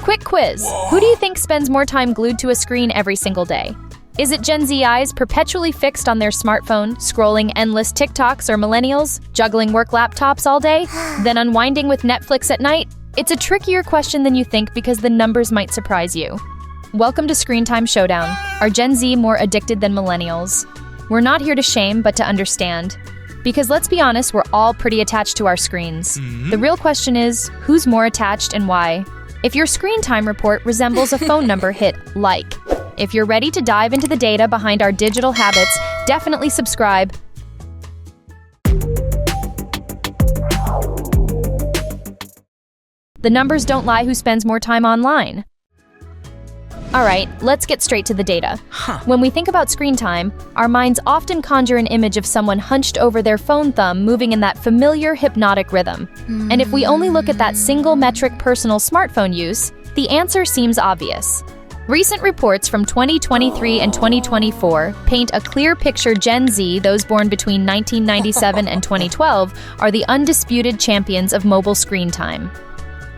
Quick quiz. Who do you think spends more time glued to a screen every single day? Is it Gen Z eyes perpetually fixed on their smartphone, scrolling endless TikToks, or millennials, juggling work laptops all day, then unwinding with Netflix at night? It's a trickier question than you think because the numbers might surprise you. Welcome to Screen Time Showdown. Are Gen Z more addicted than millennials? We're not here to shame, but to understand. Because let's be honest, we're all pretty attached to our screens. The real question is, who's more attached and why? If your screen time report resembles a phone number, hit like. If you're ready to dive into the data behind our digital habits, definitely subscribe. The numbers don't lie who spends more time online. Alright, let's get straight to the data. When we think about screen time, our minds often conjure an image of someone hunched over their phone thumb moving in that familiar hypnotic rhythm. And if we only look at that single metric personal smartphone use, the answer seems obvious. Recent reports from 2023 and 2024 paint a clear picture. Gen Z, those born between 1997 and 2012, are the undisputed champions of mobile screen time.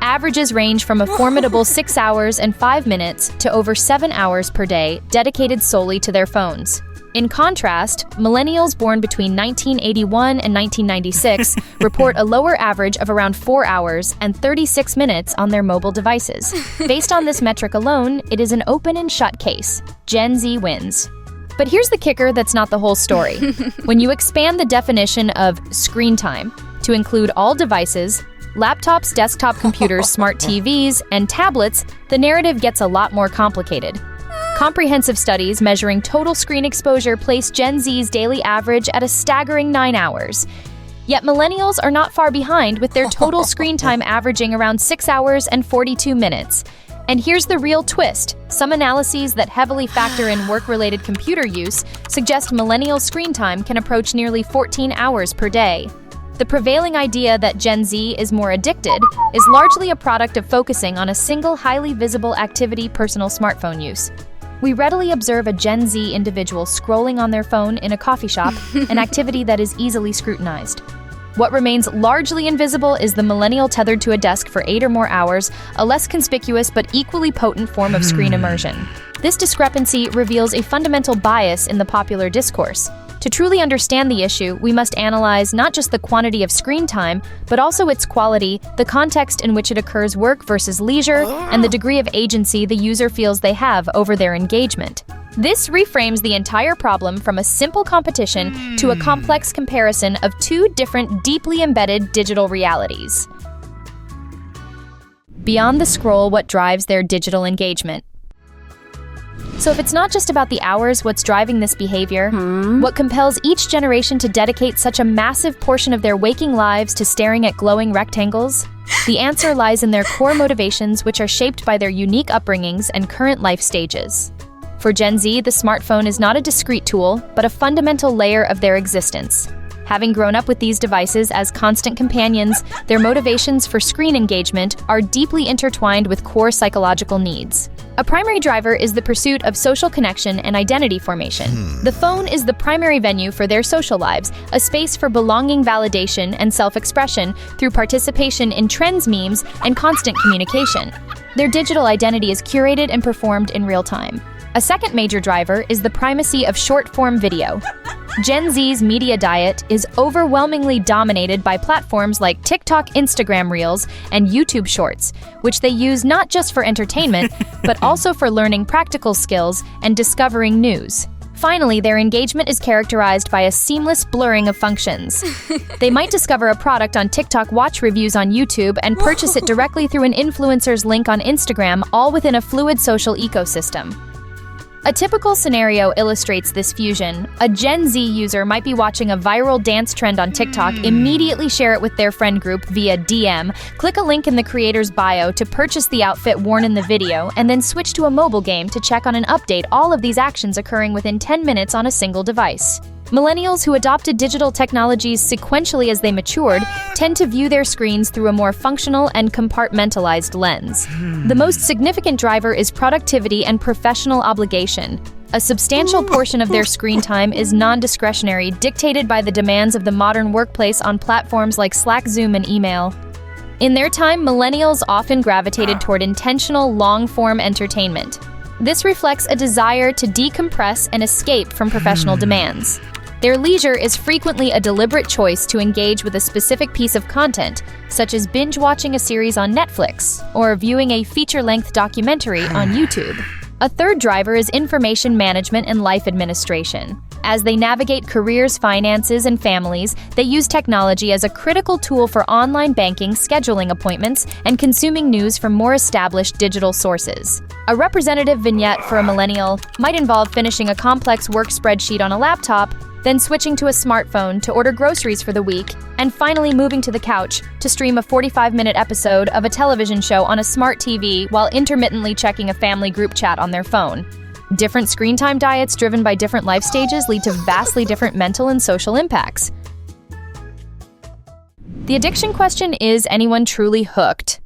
Averages range from a formidable 6 hours and 5 minutes to over 7 hours per day dedicated solely to their phones. In contrast, millennials born between 1981 and 1996 report a lower average of around 4 hours and 36 minutes on their mobile devices. Based on this metric alone, it is an open and shut case. Gen Z wins. But here's the kicker that's not the whole story. When you expand the definition of screen time to include all devices, laptops, desktop computers, smart TVs, and tablets, the narrative gets a lot more complicated. Comprehensive studies measuring total screen exposure place Gen Z's daily average at a staggering 9 hours. Yet millennials are not far behind, with their total screen time averaging around 6 hours and 42 minutes. And here's the real twist. Some analyses that heavily factor in work-related computer use suggest millennial screen time can approach nearly 14 hours per day. The prevailing idea that Gen Z is more addicted is largely a product of focusing on a single highly visible activity: personal smartphone use. We readily observe a Gen Z individual scrolling on their phone in a coffee shop, an activity that is easily scrutinized. What remains largely invisible is the millennial tethered to a desk for 8 or more hours, a less conspicuous but equally potent form of screen immersion. This discrepancy reveals a fundamental bias in the popular discourse. To truly understand the issue, we must analyze not just the quantity of screen time, but also its quality, the context in which it occurs, work versus leisure, and the degree of agency the user feels they have over their engagement. This reframes the entire problem from a simple competition to a complex comparison of two different, deeply embedded digital realities. Beyond the scroll, what drives their digital engagement? So if it's not just about the hours, what's driving this behavior? What compels each generation to dedicate such a massive portion of their waking lives to staring at glowing rectangles? The answer lies in their core motivations, which are shaped by their unique upbringings and current life stages. For Gen Z, the smartphone is not a discrete tool, but a fundamental layer of their existence. Having grown up with these devices as constant companions, their motivations for screen engagement are deeply intertwined with core psychological needs. A primary driver is the pursuit of social connection and identity formation. The phone is the primary venue for their social lives, a space for belonging, validation, and self-expression through participation in trends, memes, and constant communication. Their digital identity is curated and performed in real time. A second major driver is the primacy of short-form video. Gen Z's media diet is overwhelmingly dominated by platforms like TikTok, Instagram Reels, and YouTube Shorts, which they use not just for entertainment, but also for learning practical skills and discovering news. Finally, their engagement is characterized by a seamless blurring of functions. They might discover a product on TikTok, watch reviews on YouTube, and purchase it directly through an influencer's link on Instagram, all within a fluid social ecosystem. A typical scenario illustrates this fusion. A Gen Z user might be watching a viral dance trend on TikTok, immediately share it with their friend group via DM, click a link in the creator's bio to purchase the outfit worn in the video, and then switch to a mobile game to check on an update, all of these actions occurring within 10 minutes on a single device. Millennials who adopted digital technologies sequentially as they matured tend to view their screens through a more functional and compartmentalized lens. The most significant driver is productivity and professional obligation. A substantial portion of their screen time is non-discretionary, dictated by the demands of the modern workplace on platforms like Slack, Zoom, and email. In their time, millennials often gravitated toward intentional, long-form entertainment. This reflects a desire to decompress and escape from professional demands. Their leisure is frequently a deliberate choice to engage with a specific piece of content, such as binge-watching a series on Netflix or viewing a feature-length documentary on YouTube. A third driver is information management and life administration. As they navigate careers, finances, and families, they use technology as a critical tool for online banking, scheduling appointments, and consuming news from more established digital sources. A representative vignette for a millennial might involve finishing a complex work spreadsheet on a laptop, then switching to a smartphone to order groceries for the week, and finally moving to the couch to stream a 45-minute episode of a television show on a smart TV while intermittently checking a family group chat on their phone. Different screen time diets driven by different life stages lead to vastly different mental and social impacts. The addiction question is anyone truly hooked?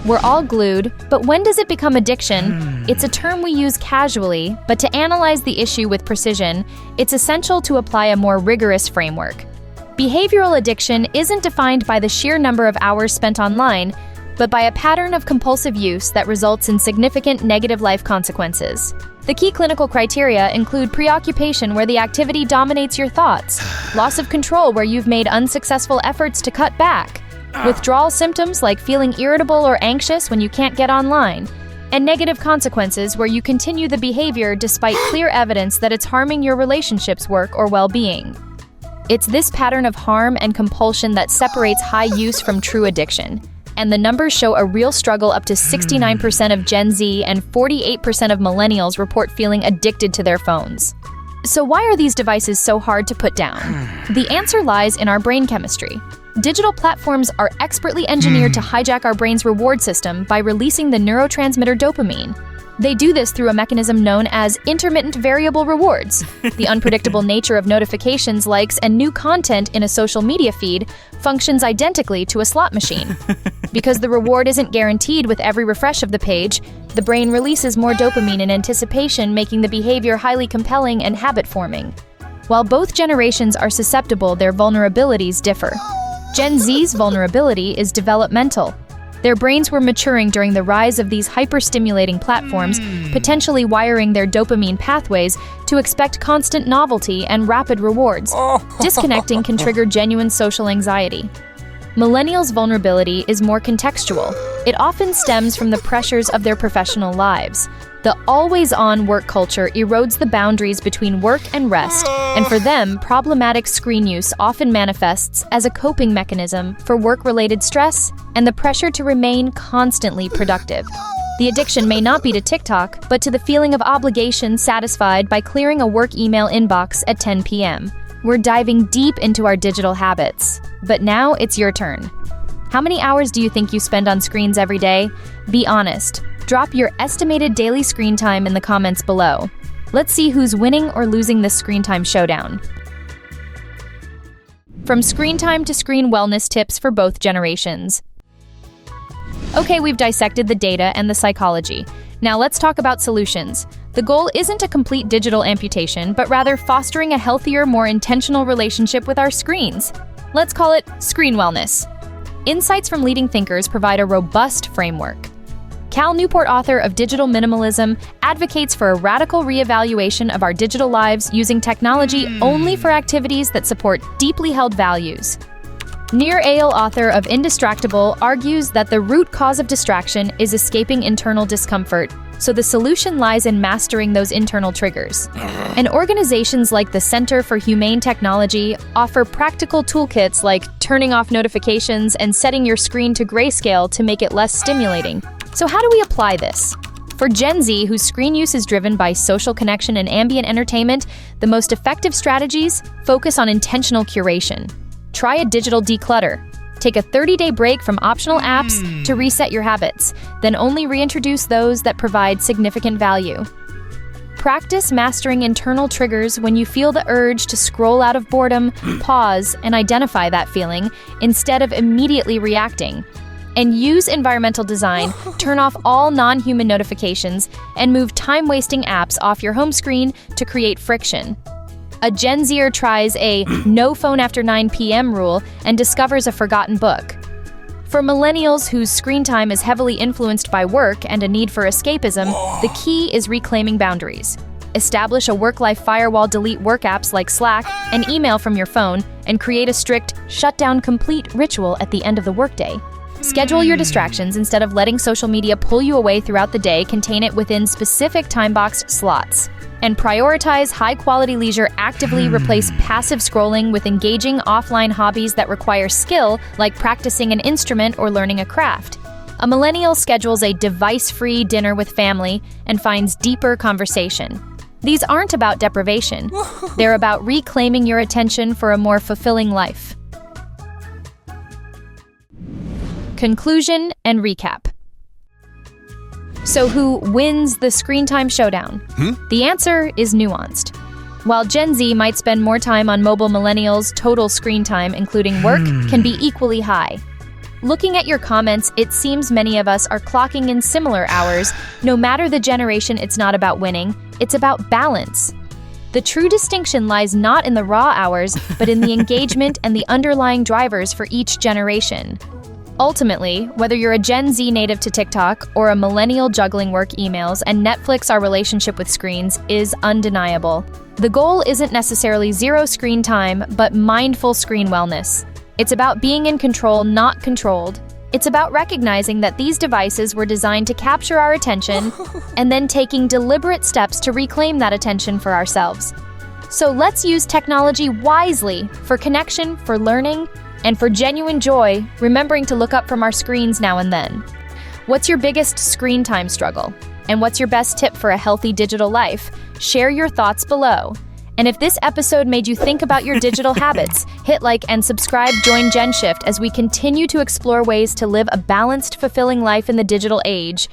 We're all glued, but when does it become addiction? It's a term we use casually, but to analyze the issue with precision, it's essential to apply a more rigorous framework. Behavioral addiction isn't defined by the sheer number of hours spent online, but by a pattern of compulsive use that results in significant negative life consequences. The key clinical criteria include preoccupation where the activity dominates your thoughts, loss of control where you've made unsuccessful efforts to cut back, withdrawal symptoms like feeling irritable or anxious when you can't get online, and negative consequences where you continue the behavior despite clear evidence that it's harming your relationships, work, or well-being. It's this pattern of harm and compulsion that separates high use from true addiction. And the numbers show a real struggle. Up to 69% of Gen Z and 48% of millennials report feeling addicted to their phones. So why are these devices so hard to put down? The answer lies in our brain chemistry. Digital platforms are expertly engineered to hijack our brain's reward system by releasing the neurotransmitter dopamine. They do this through a mechanism known as intermittent variable rewards. The unpredictable nature of notifications, likes, and new content in a social media feed functions identically to a slot machine. Because the reward isn't guaranteed with every refresh of the page, the brain releases more dopamine in anticipation, making the behavior highly compelling and habit-forming. While both generations are susceptible, their vulnerabilities differ. Gen Z's vulnerability is developmental. Their brains were maturing during the rise of these hyper-stimulating platforms, potentially wiring their dopamine pathways to expect constant novelty and rapid rewards. Disconnecting can trigger genuine social anxiety. Millennials' vulnerability is more contextual. It often stems from the pressures of their professional lives. The always-on work culture erodes the boundaries between work and rest, and for them, problematic screen use often manifests as a coping mechanism for work-related stress and the pressure to remain constantly productive. The addiction may not be to TikTok, but to the feeling of obligation satisfied by clearing a work email inbox at 10 p.m. We're diving deep into our digital habits. But now it's your turn. How many hours do you think you spend on screens every day? Be honest. Drop your estimated daily screen time in the comments below. Let's see who's winning or losing this screen time showdown. From screen time to screen wellness tips for both generations. Okay, we've dissected the data and the psychology. Now let's talk about solutions. The goal isn't a complete digital amputation, but rather fostering a healthier, more intentional relationship with our screens. Let's call it screen wellness. Insights from leading thinkers provide a robust framework. Cal Newport, author of Digital Minimalism, advocates for a radical reevaluation of our digital lives using technology only for activities that support deeply held values. Nir Eyal, author of Indistractable, argues that the root cause of distraction is escaping internal discomfort, so the solution lies in mastering those internal triggers. And organizations like the Center for Humane Technology offer practical toolkits like turning off notifications and setting your screen to grayscale to make it less stimulating. So how do we apply this? For Gen Z, whose screen use is driven by social connection and ambient entertainment, the most effective strategies focus on intentional curation. Try a digital declutter. Take a 30-day break from optional apps to reset your habits, then only reintroduce those that provide significant value. Practice mastering internal triggers. When you feel the urge to scroll out of boredom, pause and identify that feeling instead of immediately reacting. And use environmental design, turn off all non-human notifications, and move time-wasting apps off your home screen to create friction. A Gen Zer tries a no phone after 9 p.m. rule and discovers a forgotten book. For millennials whose screen time is heavily influenced by work and a need for escapism, the key is reclaiming boundaries. Establish a work-life firewall, delete work apps like Slack and email from your phone, and create a strict shutdown complete ritual at the end of the workday. Schedule your distractions instead of letting social media pull you away throughout the day. Contain it within specific time-boxed slots. And prioritize high-quality leisure. Actively replace passive scrolling with engaging offline hobbies that require skill, like practicing an instrument or learning a craft. A millennial schedules a device-free dinner with family and finds deeper conversation. These aren't about deprivation. They're about reclaiming your attention for a more fulfilling life. Conclusion and recap. So who wins the screen time showdown? The answer is nuanced. While Gen Z might spend more time on mobile, millennials' total screen time, including work, can be equally high. Looking at your comments, it seems many of us are clocking in similar hours. No matter the generation, it's not about winning, it's about balance. The true distinction lies not in the raw hours, but in the engagement and the underlying drivers for each generation. Ultimately, whether you're a Gen Z native to TikTok or a millennial juggling work, emails, and Netflix, our relationship with screens is undeniable. The goal isn't necessarily zero screen time, but mindful screen wellness. It's about being in control, not controlled. It's about recognizing that these devices were designed to capture our attention and then taking deliberate steps to reclaim that attention for ourselves. So let's use technology wisely for connection, for learning, and for genuine joy, remembering to look up from our screens now and then. What's your biggest screen time struggle? And what's your best tip for a healthy digital life? Share your thoughts below. And if this episode made you think about your digital habits, hit like and subscribe. Join GenShift as we continue to explore ways to live a balanced, fulfilling life in the digital age.